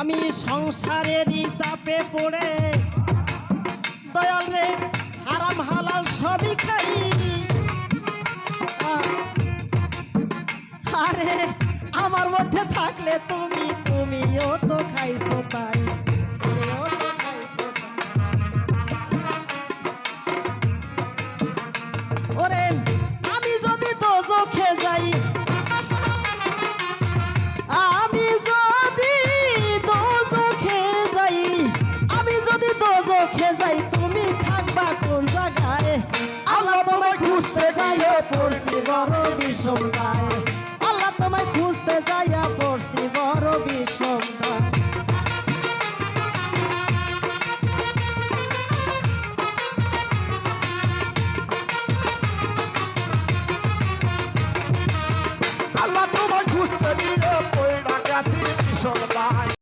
আমি সংসারেরই চাপে পড়ে দয়াল রে হারাম হালাল সবই খাই। আরে আমার মধ্যে থাকলে তুমিও তো খাইছো তাই, তুমিও তো খাইছো তাই। ওরে আমি যদি দোজখে যাই, আমি যদি দোজখে যাই, আমি যদি দোজখে যাই, তুমি থাকবা কোন জায়গায়? আল্লাহ তোমায় খুঁজতে যাইয়া পড়ছি বড় বিষমতায়, আল্লাহ তোমায় খুঁজতে যাইয়া পড়ছি বড় বিষমতায়। আল্লাহ তোমায় খুঁজতে নিয়ে পড়ে গেছি ভীষণ